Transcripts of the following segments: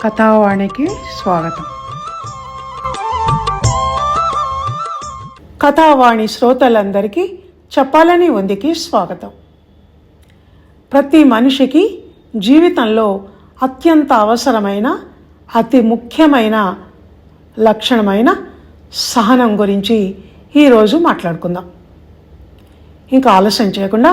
కథావాణికి స్వాగతం. కథావాణి శ్రోతలందరికీ చెప్పాలని ఉందికి స్వాగతం. ప్రతి మనిషికి జీవితంలో అత్యంత అవసరమైన అతి ముఖ్యమైన లక్షణమైన సహనం గురించి ఈరోజు మాట్లాడుకుందాం. ఇంకా ఆలస్యం చేయకుండా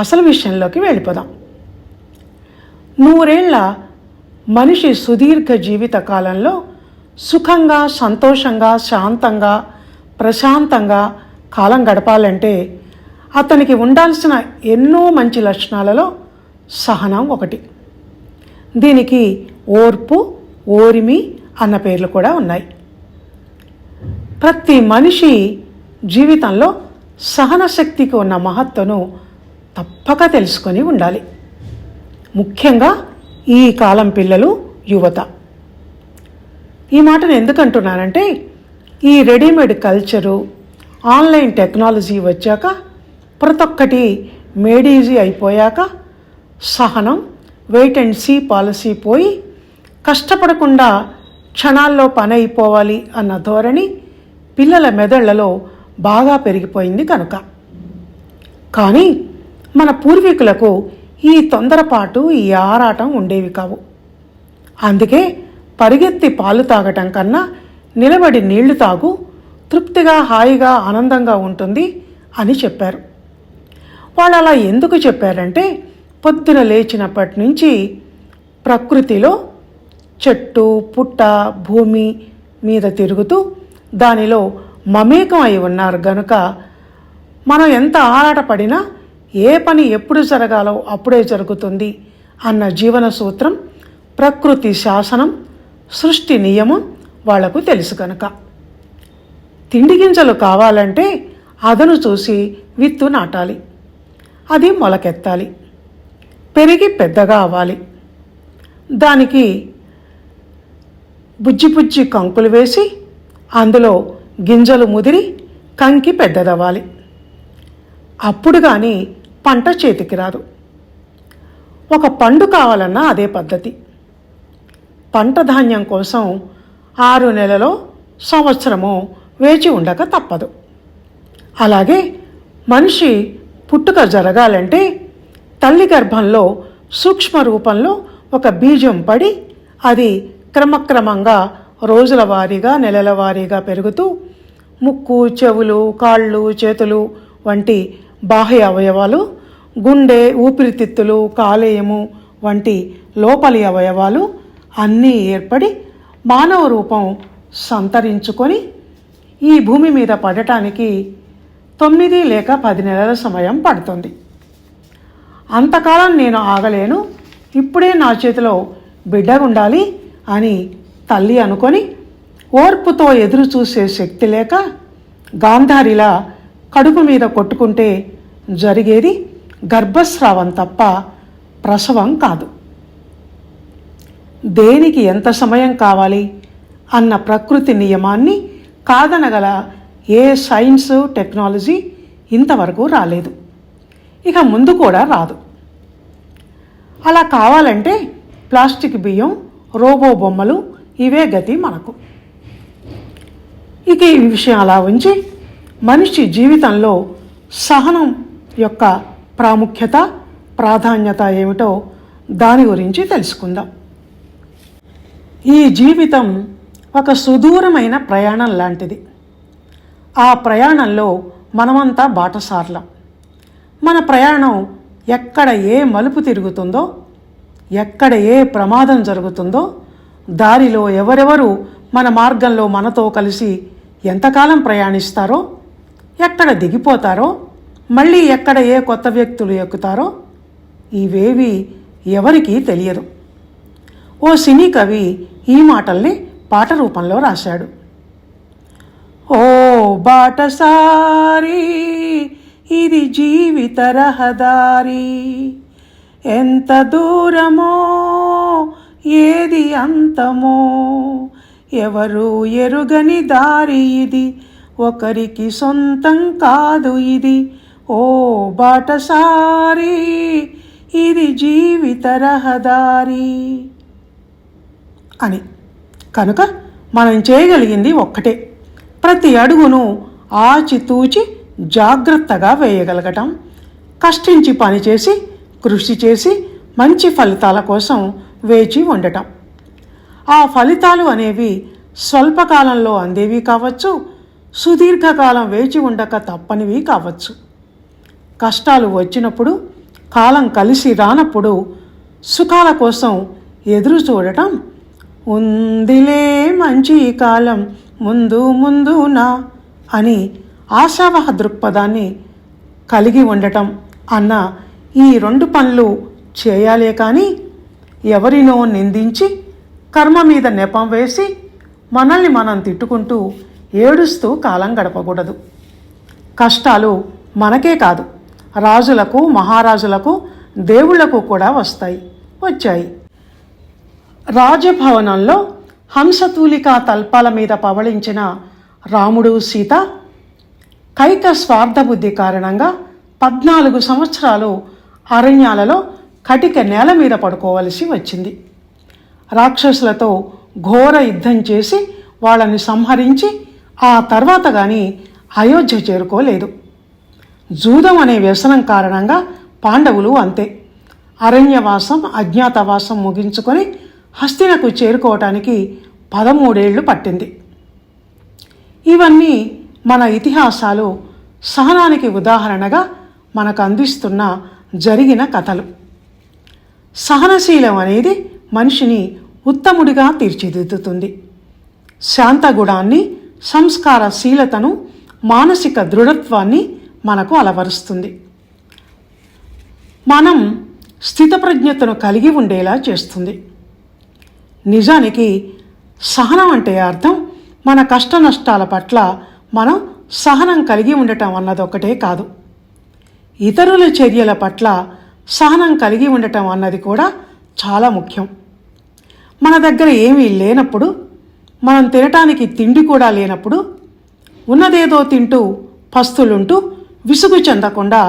అసలు విషయంలోకి వెళ్ళిపోదాం. 100 ఏళ్ల మనిషి సుదీర్ఘ జీవిత కాలంలో సుఖంగా, సంతోషంగా, శాంతంగా, ప్రశాంతంగా కాలం గడపాలంటే అతనికి ఉండాల్సిన ఎన్నో మంచి లక్షణాలలో సహనం ఒకటి. దీనికి ఓర్పు, ఓరిమి అన్న పేర్లు కూడా ఉన్నాయి. ప్రతి మనిషి జీవితంలో సహనశక్తికి ఉన్న మహత్తును తప్పక తెలుసుకొని ఉండాలి. ముఖ్యంగా ఈ కాలం పిల్లలు, యువత. ఈ మాటను ఎందుకు అంటున్నానంటే, ఈ రెడీమేడ్ కల్చరు, ఆన్లైన్ టెక్నాలజీ వచ్చాక, ప్రతి ఒక్కటి మేడ్ ఈజీ అయిపోయాక సహనం, వెయిట్ అండ్ సీ పాలసీ పోయి కష్టపడకుండా క్షణాల్లో పని అయిపోవాలి అన్న ధోరణి పిల్లల మెదళ్లలో బాగా పెరిగిపోయింది కనుక. కానీ మన పూర్వీకులకు ఈ తొందరపాటు, ఈ ఆరాటం ఉండేవి కావు. అందుకే పరిగెత్తి పాలు తాగటం కన్నా నిలబడి నీళ్లు తాగు, తృప్తిగా, హాయిగా, ఆనందంగా ఉంటుంది అని చెప్పారు. వాళ్ళు అలా ఎందుకు చెప్పారంటే, పొద్దున లేచినప్పటి నుంచి ప్రకృతిలో చెట్టు, పుట్ట, భూమి మీద తిరుగుతూ దానిలో మమేకం అయి ఉన్నారు గనుక మనం ఎంత ఆరాటపడినా ఏ పని ఎప్పుడు జరగాలో అప్పుడే జరుగుతుంది అన్న జీవన సూత్రం, ప్రకృతి శాసనం, సృష్టి నియమం వాళ్లకు తెలుసు కనుక. తిండి గింజలు కావాలంటే అదను చూసి విత్తు నాటాలి, అది మొలకెత్తాలి, పెరిగి పెద్దగా అవ్వాలి, దానికి బుజ్జి బుజ్జి కంకులు వేసి అందులో గింజలు ముదిరి కంకి పెద్దదవ్వాలి. అప్పుడు కానీ పంట చేతికి రాదు. ఒక పండు కావాలన్నా అదే పద్ధతి. పంట ధాన్యం కోసం 6 నెలలో, సంవత్సరమో వేచి ఉండక తప్పదు. అలాగే మనిషి పుట్టుక జరగాలంటే తల్లి గర్భంలో సూక్ష్మ రూపంలో ఒక బీజం పడి అది క్రమక్రమంగా రోజుల వారీగా, నెలల వారీగా పెరుగుతూ ముక్కు, చెవులు, కాళ్ళు, చేతులు వంటి బాహ్య అవయవాలు, గుండె, ఊపిరితిత్తులు, కాలేయము వంటి లోపలి అవయవాలు అన్నీ ఏర్పడి మానవ రూపం సంతరించుకొని ఈ భూమి మీద పడటానికి 9 లేక 10 నెలల సమయం పడుతుంది. అంతకాలం నేను ఆగలేను, ఇప్పుడే నా చేతిలో బిడ్డ ఉండాలి అని తల్లి అనుకొని ఓర్పుతో ఎదురు చూసే శక్తి లేక గాంధారిలా కడుపు మీద కొట్టుకుంటే జరిగేది గర్భస్రావం తప్ప ప్రసవం కాదు. దేనికి ఎంత సమయం కావాలి అన్న ప్రకృతి నియమాన్ని కాదనగల ఏ సైన్స్, టెక్నాలజీ ఇంతవరకు రాలేదు, ఇక ముందు కూడా రాదు. అలా కావాలంటే ప్లాస్టిక్ బియ్యం, రోబో బొమ్మలు ఇవే గతి మనకు. ఇక ఈ విషయం అలా ఉంచి మనిషి జీవితంలో సహనం యొక్క ప్రాముఖ్యత, ప్రాధాన్యత ఏమిటో దాని గురించి తెలుసుకుందాం. ఈ జీవితం ఒక సుదూరమైన ప్రయాణం లాంటిది. ఆ ప్రయాణంలో మనమంతా బాటసార్లం. మన ప్రయాణం ఎక్కడ ఏ మలుపు తిరుగుతుందో, ఎక్కడ ఏ ప్రమాదం జరుగుతుందో, దారిలో ఎవరెవరు మన మార్గంలో మనతో కలిసి ఎంతకాలం ప్రయాణిస్తారో, ఎక్కడ దిగిపోతారో, మళ్ళీ ఎక్కడ ఏ కొత్త వ్యక్తులు ఎక్కుతారో ఇవేవి ఎవరికీ తెలియదు. ఓ సినీ కవి ఈ మాటల్ని పాట రూపంలో రాశాడు. ఓ బాటసారి ఇది జీవిత రహదారి, ఎంత దూరమో ఏది అంతమో, ఎవరు ఎరుగని దారి ఇది, ఒకరికి సొంతం కాదు ఇది, ఓ బాటసారి ఇది జీవిత రహదారి. అని. కనుక మనం చేయగలిగింది ఒక్కటే, ప్రతి అడుగును ఆచితూచి జాగ్రత్తగా వేయగలగటం, కష్టించి పనిచేసి కృషి చేసి మంచి ఫలితాల కోసం వేచి ఉండటం. ఆ ఫలితాలు అనేవి స్వల్పకాలంలో అందేవి కావచ్చు, సుదీర్ఘకాలం వేచి ఉండక తప్పనివి కావచ్చు. కష్టాలు వచ్చినప్పుడు, కాలం కలిసి రానప్పుడు సుఖాల కోసం ఎదురు చూడటం, ఉందిలే మంచి కాలం ముందు ముందునా అని ఆశావహ దృక్పథాన్ని కలిగి ఉండటం అన్న ఈ 2 పనులు చేయాలే కానీ ఎవరినో నిందించి కర్మ మీద నెపం వేసి మనల్ని మనం తిట్టుకుంటూ ఏడుస్తూ కాలం గడపకూడదు. కష్టాలు మనకే కాదు, రాజులకు మహారాజులకు దేవుళ్లకు కూడా వచ్చాయి. రాజభవనంలో హంసతూలికా తల్పాల మీద పవళించిన రాముడు సీత కైక స్వార్థబుద్ధి కారణంగా 14 సంవత్సరాలు అరణ్యాలలో కటిక నేల మీద పడుకోవలసి వచ్చింది. రాక్షసులతో ఘోర యుద్ధం చేసి వాళ్ళని సంహరించి ఆ తర్వాత కానీ అయోధ్య చేరుకోలేదు. జూదం అనే వ్యసనం కారణంగా పాండవులు అంతే. అరణ్యవాసం అజ్ఞాతవాసం ముగించుకొని హస్తినకు చేరుకోవటానికి 13 ఏళ్ళు పట్టింది. ఇవన్నీ మన ఇతిహాసాలు సహనానికి ఉదాహరణగా మనకు అందిస్తున్న జరిగిన కథలు. సహనశీలం అనేది మనిషిని ఉత్తముడిగా తీర్చిదిద్దుతుంది. శాంతగుణాన్ని, సంస్కారశీలతను, మానసిక దృఢత్వాన్ని మనకు అలవరుస్తుంది. మనం స్థితప్రజ్ఞతను కలిగి ఉండేలా చేస్తుంది. నిజానికి సహనం అంటే అర్థం మన కష్ట నష్టాల పట్ల మనం సహనం కలిగి ఉండటం అన్నదొక్కటే కాదు, ఇతరుల చర్యల పట్ల సహనం కలిగి ఉండటం అన్నది కూడా చాలా ముఖ్యం. మన దగ్గర ఏమీ లేనప్పుడు, మనం తినటానికి తిండి కూడా లేనప్పుడు, ఉన్నదేదో తింటూ పస్తులుంటూ విసుగు చెందకుండా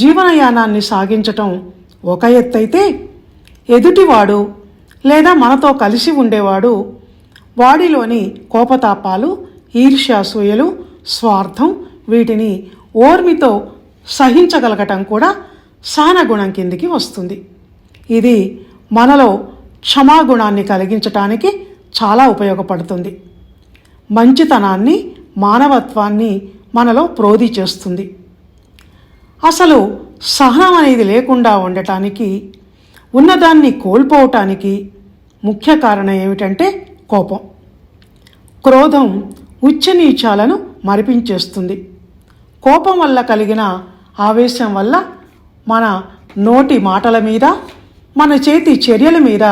జీవనయానాన్ని సాగించటం ఒక ఎత్తైతే, ఎదుటివాడు లేదా మనతో కలిసి ఉండేవాడు వాడిలోని కోపతాపాలు, ఈర్ష్యాసూయలు, స్వార్థం వీటిని ఓర్మితో సహించగలగటం కూడా సహనగుణం కిందికి వస్తుంది. ఇది మనలో క్షమాగుణాన్ని కలిగించటానికి చాలా ఉపయోగపడుతుంది. మంచితనాన్ని, మానవత్వాన్ని మనలో ప్రోధి చేస్తుంది. అసలు సహనం అనేది లేకుండా ఉండటానికి, ఉన్నదాన్ని కోల్పోవటానికి ముఖ్య కారణం ఏమిటంటే కోపం. క్రోధం ఉచ్చనీచాలను మరిపించేస్తుంది. కోపం వల్ల కలిగిన ఆవేశం వల్ల మన నోటి మాటల మీద, మన చేతి చర్యల మీద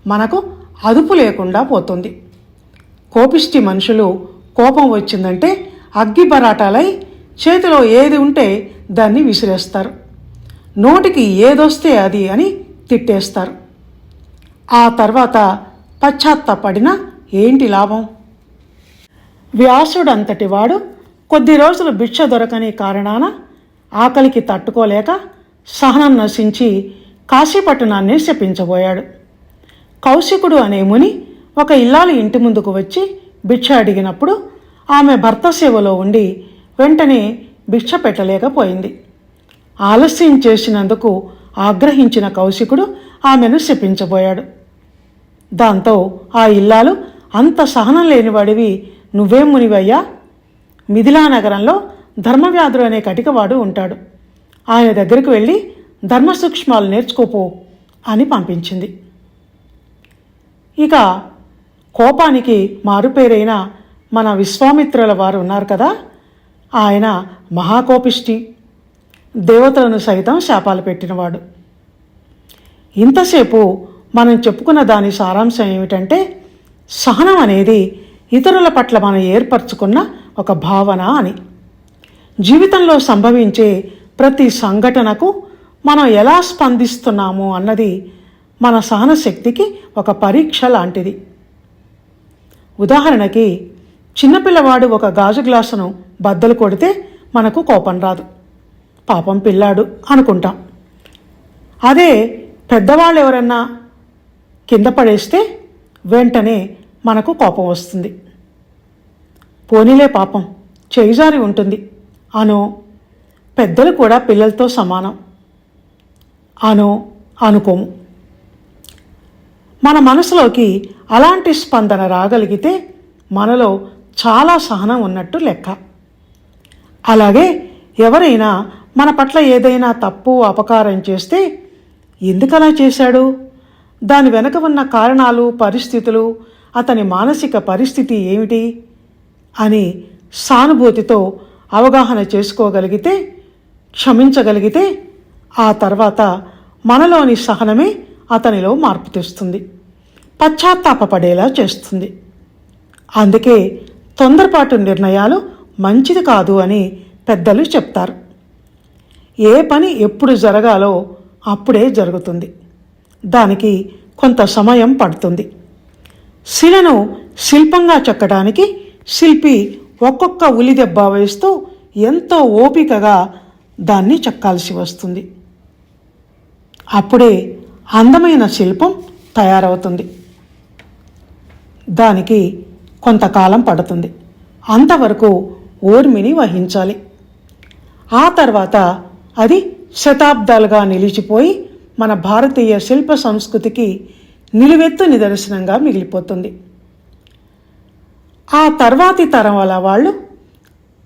మనకు అదుపు లేకుండా పోతుంది. కోపిష్టి మనుషులు కోపం వచ్చిందంటే అగ్గిబరాటాలై చేతిలో ఏది ఉంటే దాన్ని విసిరేస్తారు, నోటికి ఏదొస్తే అది అని తిట్టేస్తారు. ఆ తర్వాత పశ్చాత్తాపడినా ఏంటి లాభం? వ్యాసుడంతటి వాడు కొద్ది రోజులు భిక్ష దొరకని కారణాన ఆకలికి తట్టుకోలేక సహనం నశించి కాశీపట్టణాన్ని శపించబోయాడు. కౌశికుడు అనే ముని ఒక ఇల్లాలి ఇంటి ముందుకు వచ్చి భిక్ష అడిగినప్పుడు ఆమె భర్త సేవలో ఉండి వెంటనే భిక్ష పెట్టలేకపోయింది. ఆలస్యం చేసినందుకు ఆగ్రహించిన కౌశికుడు ఆమెను శపించబోయాడు. దాంతో ఆ ఇల్లాలు, అంత సహనం లేనివాడివి నువ్వేం మునివయ్యా? మిథిలా నగరంలో ధర్మవ్యాధుడు అనే కటికవాడు ఉంటాడు, ఆయన దగ్గరికి వెళ్ళి ధర్మసూక్ష్మాలు నేర్చుకోపో అని పంపించింది. ఇక కోపానికి మారుపేరైన మన విశ్వామిత్రుల వారు ఉన్నారు కదా, ఆయన మహాకోపిష్టి, దేవతలను సైతం శాపాలు పెట్టినవాడు. ఇంతసేపు మనం చెప్పుకున్న దాని సారాంశం ఏమిటంటే, సహనం అనేది ఇతరుల పట్ల మనం ఏర్పరచుకున్న ఒక భావన అని. జీవితంలో సంభవించే ప్రతి సంఘటనకు మనం ఎలా స్పందిస్తున్నాము అన్నది మన సహన శక్తికి ఒక పరీక్ష లాంటిది. ఉదాహరణకి, చిన్నపిల్లవాడు ఒక గాజు గ్లాసును బద్దలు కొడితే మనకు కోపం రాదు, పాపం పిల్లాడు అనుకుంటాం. అదే పెద్దవాళ్ళు ఎవరన్నా కింద పడేస్తే వెంటనే మనకు కోపం వస్తుంది. పోనీలే పాపం చేయిజారి ఉంటుంది అనో, పెద్దలు కూడా పిల్లలతో సమానం అనో అనుకోము. మన మనసులోకి అలాంటి స్పందన రాగలిగితే మనలో చాలా సహనం ఉన్నట్టు లెక్క. అలాగే ఎవరైనా మన పట్ల ఏదైనా తప్పు అపకారం చేస్తే ఎందుకలా చేశాడు, దాని వెనుక ఉన్న కారణాలు, పరిస్థితులు, అతని మానసిక పరిస్థితి ఏమిటి అని సానుభూతితో అవగాహన చేసుకోగలిగితే, క్షమించగలిగితే ఆ తర్వాత మనలోని సహనమే అతనిలో మార్పు తెస్తుంది, పశ్చాత్తాపపడేలా చేస్తుంది. అందుకే తొందరపాటు నిర్ణయాలు మంచిది కాదు అని పెద్దలు చెప్తారు. ఏ పని ఎప్పుడు జరగాలో అప్పుడే జరుగుతుంది, దానికి కొంత సమయం పడుతుంది. శిలను శిల్పంగా చెక్కడానికి శిల్పి ఒక్కొక్క ఉలి దెబ్బ వేస్తూ ఎంతో ఓపికగా దాన్ని చెక్కాల్సి వస్తుంది. అప్పుడే అందమైన శిల్పం తయారవుతుంది. దానికి కొంతకాలం పడుతుంది. అంతవరకు ఓర్మిని వహించాలి. ఆ తర్వాత అది శతాబ్దాలుగా నిలిచిపోయి మన భారతీయ శిల్ప సంస్కృతికి నిలువెత్తు నిదర్శనంగా మిగిలిపోతుంది. ఆ తర్వాతి తరం వాళ్ళు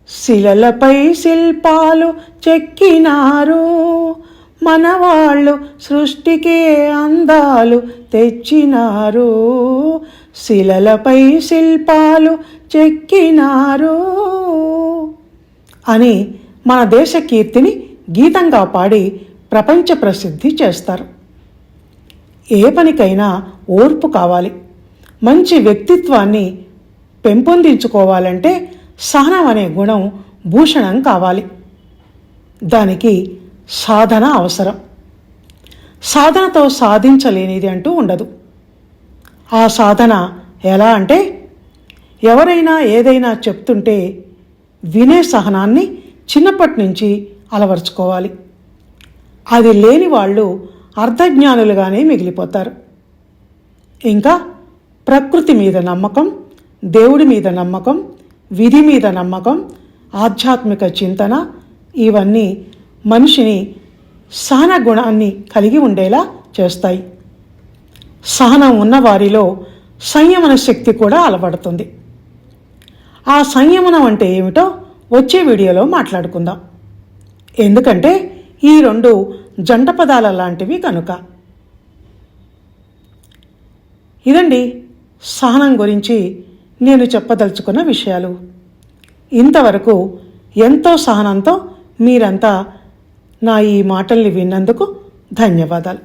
శిలలపై శిల్పాలు చెక్కినారు, మనవాళ్ళు సృష్టికే అందాలు తెచ్చినారు, శిలలపై శిల్పాలు చెక్కినారు అని మన దేశ కీర్తిని గీతంగా పాడి ప్రపంచ ప్రసిద్ధి చేస్తారు. ఏ పనికైనా ఓర్పు కావాలి. మంచి వ్యక్తిత్వాన్ని పెంపొందించుకోవాలంటే సహనం అనే గుణం భూషణం కావాలి. దానికి సాధన అవసరం. సాధనతో సాధించలేనిది అంటూ ఉండదు. ఆ సాధన ఎలా అంటే, ఎవరైనా ఏదైనా చెప్తుంటే వినే సహనాన్ని చిన్నప్పటి నుంచి అలవర్చుకోవాలి. అది లేని వాళ్ళు అర్ధజ్ఞానులుగానే మిగిలిపోతారు. ఇంకా ప్రకృతి మీద నమ్మకం, దేవుడి మీద నమ్మకం, విధి మీద నమ్మకం, ఆధ్యాత్మిక చింతన, ఇవన్నీ మనిషిని సహన గుణాన్ని కలిగి ఉండేలా చేస్తాయి. సహనం ఉన్నవారిలో సంయమన శక్తి కూడా అలవడుతుంది. ఆ సంయమనం అంటే ఏమిటో వచ్చే వీడియోలో మాట్లాడుకుందాం. ఎందుకంటే ఈ రెండు జంట పదాల లాంటివి కనుక. ఇదండి సహనం గురించి నేను చెప్పదలుచుకున్న విషయాలు. ఇంతవరకు ఎంతో సహనంతో మీరంతా నా ఈ మాటల్ని విన్నందుకు ధన్యవాదాలు.